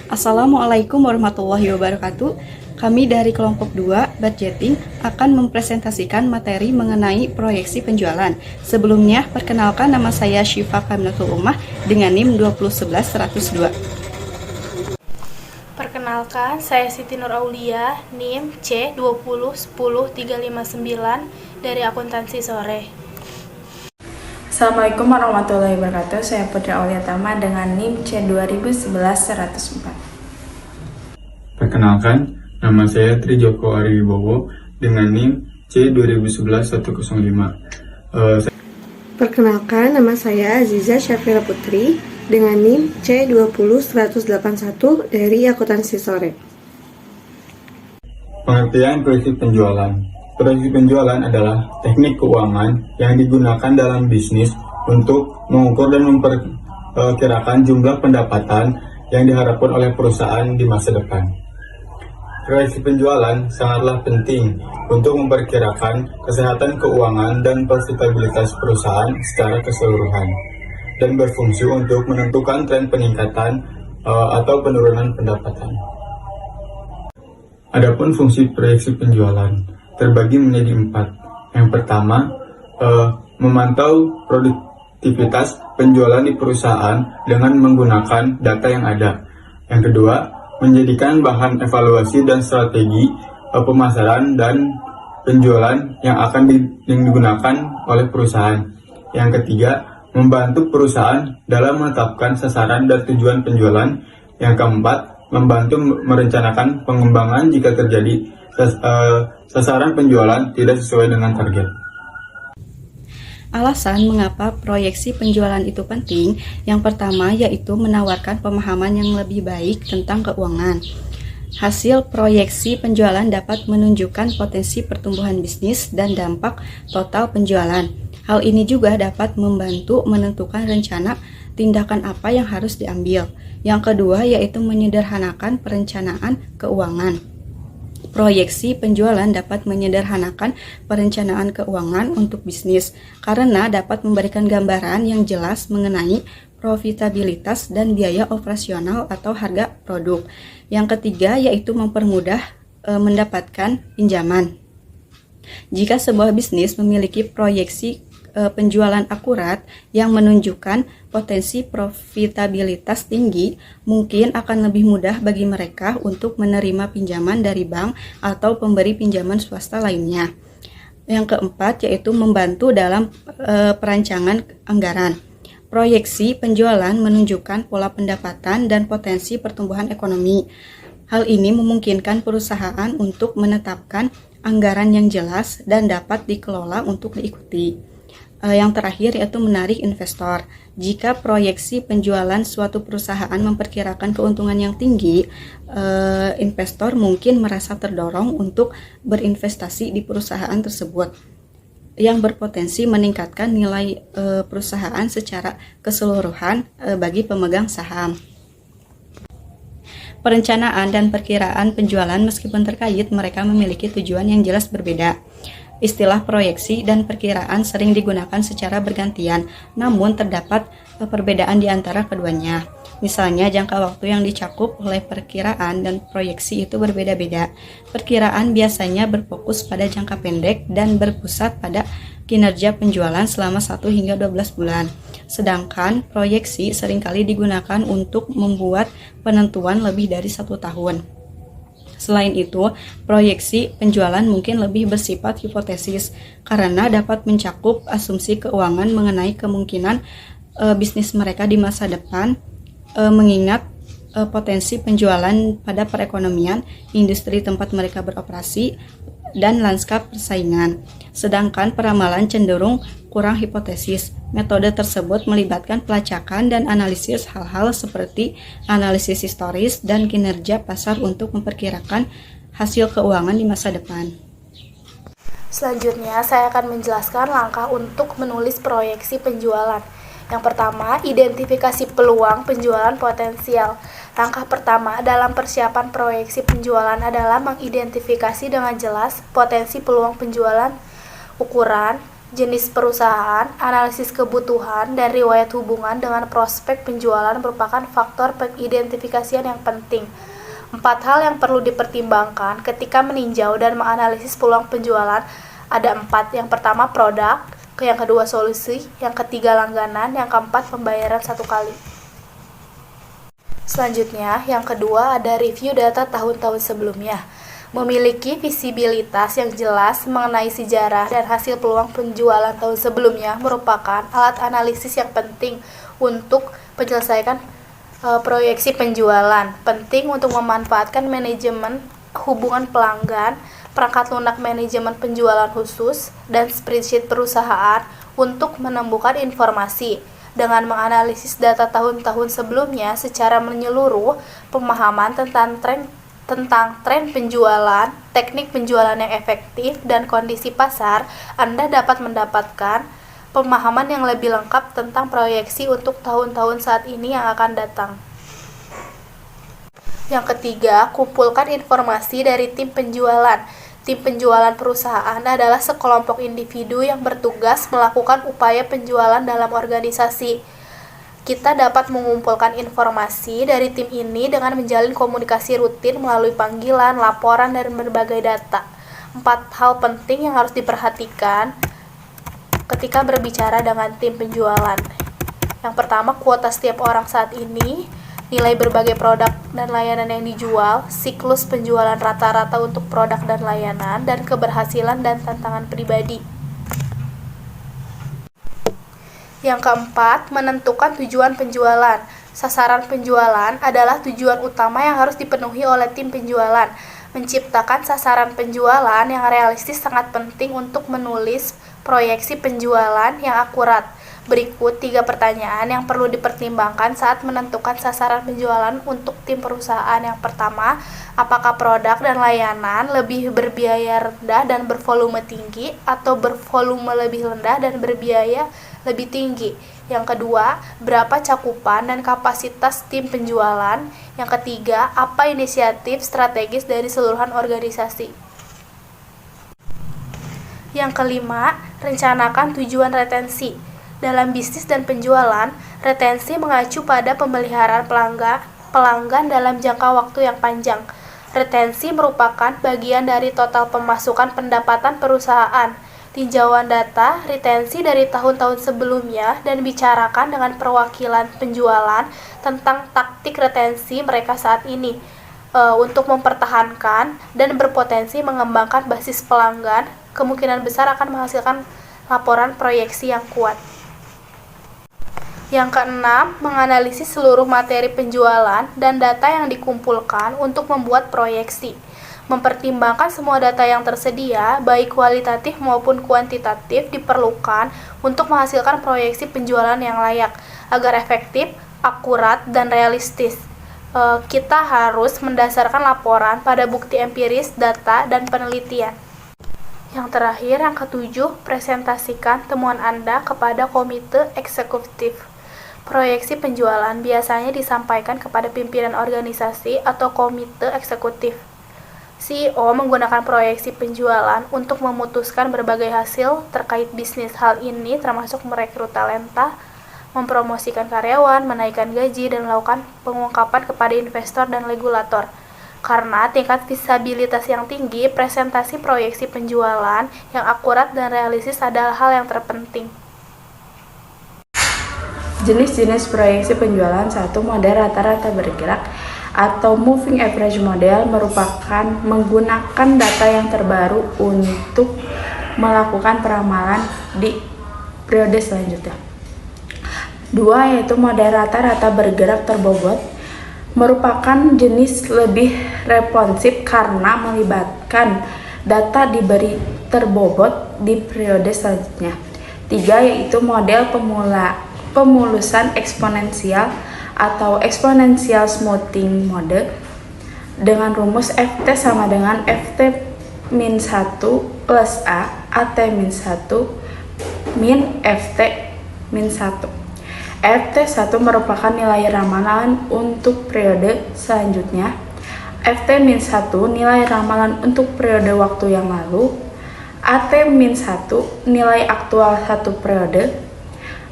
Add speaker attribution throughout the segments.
Speaker 1: Assalamualaikum warahmatullahi wabarakatuh. Kami dari kelompok 2 budgeting akan mempresentasikan materi mengenai proyeksi penjualan. Sebelumnya, perkenalkan nama saya Syifa Kaminatul Ummah dengan NIM 2011102.
Speaker 2: Perkenalkan, saya Siti Nur Aulia, NIM C2010359 dari Akuntansi Sore.
Speaker 3: Assalamualaikum warahmatullahi wabarakatuh. Saya Putri Aulia Tama dengan NIM C2011-104.
Speaker 4: Perkenalkan, nama saya Tri Joko Ariwibowo dengan NIM C2011-105.
Speaker 5: Perkenalkan, nama saya Aziza Syafira Putri dengan NIM C20181 dari Akuntansi Sore.
Speaker 4: Pengertian proyeksi penjualan. Proyeksi penjualan adalah teknik keuangan yang digunakan dalam bisnis untuk mengukur dan memperkirakan jumlah pendapatan yang diharapkan oleh perusahaan di masa depan. Proyeksi penjualan sangatlah penting untuk memperkirakan kesehatan keuangan dan profitabilitas perusahaan secara keseluruhan dan berfungsi untuk menentukan tren peningkatan atau penurunan pendapatan. Adapun fungsi proyeksi penjualan terbagi menjadi 4. Yang pertama, memantau produktivitas penjualan di perusahaan dengan menggunakan data yang ada. Yang kedua, menjadikan bahan evaluasi dan strategi pemasaran dan penjualan yang akan digunakan oleh perusahaan. Yang ketiga, membantu perusahaan dalam menetapkan sasaran dan tujuan penjualan. Yang keempat, membantu merencanakan pengembangan jika terjadi sasaran penjualan tidak sesuai dengan target.
Speaker 1: Alasan mengapa proyeksi penjualan itu penting, yang pertama yaitu menawarkan pemahaman yang lebih baik tentang keuangan. Hasil proyeksi penjualan dapat menunjukkan potensi pertumbuhan bisnis dan dampak total penjualan. Hal ini juga dapat membantu menentukan rencana tindakan apa yang harus diambil. Yang kedua yaitu menyederhanakan perencanaan keuangan. Proyeksi penjualan dapat menyederhanakan perencanaan keuangan untuk bisnis karena dapat memberikan gambaran yang jelas mengenai profitabilitas dan biaya operasional atau harga produk. Yang ketiga yaitu mempermudah mendapatkan pinjaman. Jika sebuah bisnis memiliki proyeksi penjualan akurat yang menunjukkan potensi profitabilitas tinggi, mungkin akan lebih mudah bagi mereka untuk menerima pinjaman dari bank atau pemberi pinjaman swasta lainnya. Yang keempat yaitu membantu dalam perancangan anggaran. Proyeksi penjualan menunjukkan pola pendapatan dan potensi pertumbuhan ekonomi. Hal ini memungkinkan perusahaan untuk menetapkan anggaran yang jelas dan dapat dikelola untuk diikuti. Yang terakhir yaitu menarik investor. Jika proyeksi penjualan suatu perusahaan memperkirakan keuntungan yang tinggi, investor mungkin merasa terdorong untuk berinvestasi di perusahaan tersebut yang berpotensi meningkatkan nilai perusahaan secara keseluruhan bagi pemegang saham. Perencanaan dan perkiraan penjualan meskipun terkait, mereka memiliki tujuan yang jelas berbeda. Istilah proyeksi dan perkiraan sering digunakan secara bergantian, namun terdapat perbedaan di antara keduanya. Misalnya, jangka waktu yang dicakup oleh perkiraan dan proyeksi itu berbeda-beda. Perkiraan biasanya berfokus pada jangka pendek dan berpusat pada kinerja penjualan selama 1 hingga 12 bulan. Sedangkan proyeksi seringkali digunakan untuk membuat penentuan lebih dari 1 tahun. Selain itu, proyeksi penjualan mungkin lebih bersifat hipotesis karena dapat mencakup asumsi keuangan mengenai kemungkinan bisnis mereka di masa depan, mengingat potensi penjualan pada perekonomian, industri tempat mereka beroperasi, dan lanskap persaingan. Sedangkan peramalan cenderung kurang hipotesis. Metode tersebut melibatkan pelacakan dan analisis hal-hal seperti analisis historis dan kinerja pasar untuk memperkirakan hasil keuangan di masa depan.
Speaker 2: Selanjutnya, saya akan menjelaskan langkah untuk menulis proyeksi penjualan. Yang pertama, identifikasi peluang penjualan potensial. Langkah pertama dalam persiapan proyeksi penjualan adalah mengidentifikasi dengan jelas potensi peluang penjualan, ukuran, jenis perusahaan, analisis kebutuhan, dan riwayat hubungan dengan prospek penjualan merupakan faktor pengidentifikasian yang penting. 4 hal yang perlu dipertimbangkan ketika meninjau dan menganalisis peluang penjualan ada 4. Yang pertama produk, yang kedua solusi, yang ketiga langganan, yang keempat pembayaran 1 kali. Selanjutnya, yang kedua ada review data tahun-tahun sebelumnya. Memiliki visibilitas yang jelas mengenai sejarah dan hasil peluang penjualan tahun sebelumnya merupakan alat analisis yang penting untuk menyelesaikan proyeksi penjualan. Penting untuk memanfaatkan manajemen hubungan pelanggan, perangkat lunak manajemen penjualan khusus, dan spreadsheet perusahaan untuk menemukan informasi. Dengan menganalisis data tahun-tahun sebelumnya secara menyeluruh, pemahaman tentang tren penjualan, teknik penjualan yang efektif, dan kondisi pasar, Anda dapat mendapatkan pemahaman yang lebih lengkap tentang proyeksi untuk tahun-tahun saat ini yang akan datang. Yang ketiga, kumpulkan informasi dari tim penjualan. Tim penjualan perusahaan adalah sekelompok individu yang bertugas melakukan upaya penjualan dalam organisasi. Kita dapat mengumpulkan informasi dari tim ini dengan menjalin komunikasi rutin melalui panggilan, laporan, dan berbagai data. 4 hal penting yang harus diperhatikan ketika berbicara dengan tim penjualan. Yang pertama, kuota setiap orang saat ini, nilai berbagai produk dan layanan yang dijual, siklus penjualan rata-rata untuk produk dan layanan, dan keberhasilan dan tantangan pribadi. Yang keempat, menentukan tujuan penjualan. Sasaran penjualan adalah tujuan utama yang harus dipenuhi oleh tim penjualan. Menciptakan sasaran penjualan yang realistis sangat penting untuk menulis proyeksi penjualan yang akurat. Berikut 3 pertanyaan yang perlu dipertimbangkan saat menentukan sasaran penjualan untuk tim perusahaan. Yang pertama, apakah produk dan layanan lebih berbiaya rendah dan bervolume tinggi atau bervolume lebih rendah dan berbiaya lebih tinggi? Yang kedua, berapa cakupan dan kapasitas tim penjualan? Yang ketiga, apa inisiatif strategis dari seluruhan organisasi? Yang kelima, rencanakan tujuan retensi. Dalam bisnis dan penjualan, retensi mengacu pada pemeliharaan pelanggan dalam jangka waktu yang panjang. Retensi merupakan bagian dari total pemasukan pendapatan perusahaan. Tinjauan data retensi dari tahun-tahun sebelumnya dan bicarakan dengan perwakilan penjualan tentang taktik retensi mereka saat ini untuk mempertahankan dan berpotensi mengembangkan basis pelanggan. Kemungkinan besar akan menghasilkan laporan proyeksi yang kuat. Yang keenam, menganalisis seluruh materi penjualan dan data yang dikumpulkan untuk membuat proyeksi. Mempertimbangkan semua data yang tersedia, baik kualitatif maupun kuantitatif, diperlukan untuk menghasilkan proyeksi penjualan yang layak, agar efektif, akurat, dan realistis. Kita harus mendasarkan laporan pada bukti empiris, data, dan penelitian. Yang terakhir, yang ketujuh, presentasikan temuan Anda kepada komite eksekutif. Proyeksi penjualan biasanya disampaikan kepada pimpinan organisasi atau komite eksekutif. CEO menggunakan proyeksi penjualan untuk memutuskan berbagai hasil terkait bisnis. Hal ini termasuk merekrut talenta, mempromosikan karyawan, menaikkan gaji, dan melakukan pengungkapan kepada investor dan regulator. Karena tingkat visibilitas yang tinggi, presentasi proyeksi penjualan yang akurat dan realistis adalah hal yang terpenting.
Speaker 3: Jenis-jenis proyeksi penjualan. 1. Model rata-rata bergerak atau moving average model merupakan menggunakan data yang terbaru untuk melakukan peramalan di periode selanjutnya. 2. Yaitu model rata-rata bergerak terbobot, merupakan jenis lebih responsif karena melibatkan data diberi terbobot di periode selanjutnya. 3. Yaitu model pemulusan eksponensial atau exponential smoothing mode dengan rumus FT sama dengan FT min 1 plus A AT min 1 min FT min 1. FT1 merupakan nilai ramalan untuk periode selanjutnya. FT min 1 nilai ramalan untuk periode waktu yang lalu. AT-1 nilai aktual 1 periode.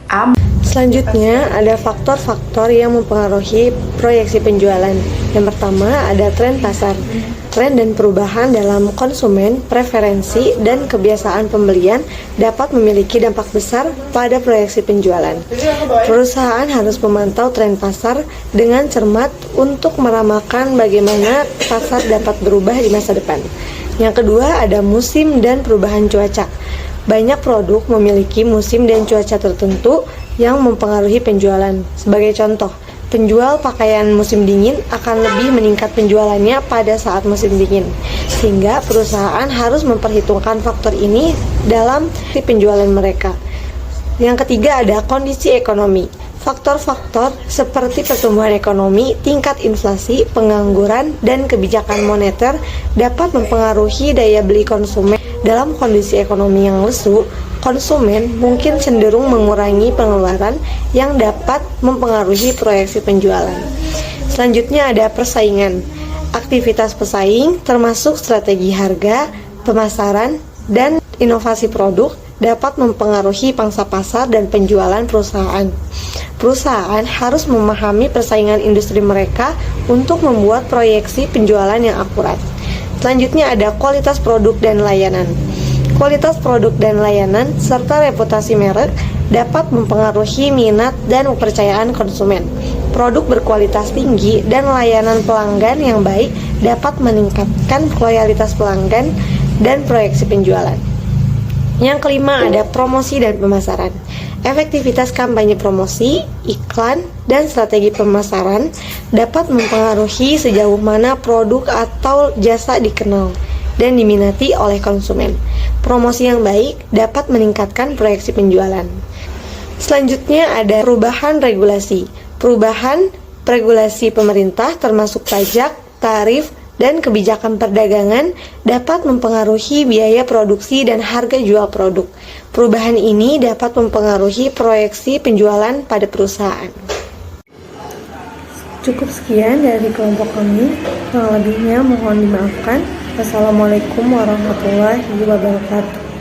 Speaker 3: A.
Speaker 5: Selanjutnya, ada faktor-faktor yang mempengaruhi proyeksi penjualan. Yang pertama, ada tren pasar. Tren dan perubahan dalam konsumen, preferensi, dan kebiasaan pembelian dapat memiliki dampak besar pada proyeksi penjualan. Perusahaan harus memantau tren pasar dengan cermat untuk meramalkan bagaimana pasar dapat berubah di masa depan. Yang kedua, ada musim dan perubahan cuaca. Banyak produk memiliki musim dan cuaca tertentu yang mempengaruhi penjualan. Sebagai contoh, penjual pakaian musim dingin akan lebih meningkat penjualannya pada saat musim dingin, sehingga perusahaan harus memperhitungkan faktor ini dalam penjualan mereka. Yang ketiga, ada kondisi ekonomi. Faktor-faktor seperti pertumbuhan ekonomi, tingkat inflasi, pengangguran, dan kebijakan moneter dapat mempengaruhi daya beli konsumen. Dalam kondisi ekonomi yang lesu, konsumen mungkin cenderung mengurangi pengeluaran yang dapat mempengaruhi proyeksi penjualan. Selanjutnya ada persaingan. Aktivitas pesaing termasuk strategi harga, pemasaran, dan inovasi produk dapat mempengaruhi pangsa pasar dan penjualan perusahaan. Perusahaan harus memahami persaingan industri mereka untuk membuat proyeksi penjualan yang akurat. Selanjutnya ada kualitas produk dan layanan. Kualitas produk dan layanan serta reputasi merek dapat mempengaruhi minat dan kepercayaan konsumen. Produk berkualitas tinggi dan layanan pelanggan yang baik dapat meningkatkan loyalitas pelanggan dan proyeksi penjualan. Yang kelima ada promosi dan pemasaran. Efektivitas kampanye promosi, iklan, dan strategi pemasaran dapat mempengaruhi sejauh mana produk atau jasa dikenal dan diminati oleh konsumen. Promosi yang baik dapat meningkatkan proyeksi penjualan. Selanjutnya ada perubahan regulasi. Perubahan regulasi pemerintah termasuk pajak, tarif, dan kebijakan perdagangan dapat mempengaruhi biaya produksi dan harga jual produk. Perubahan ini dapat mempengaruhi proyeksi penjualan pada perusahaan. Cukup sekian dari kelompok kami, kurang lebihnya mohon dimaafkan. Wassalamualaikum warahmatullahi wabarakatuh.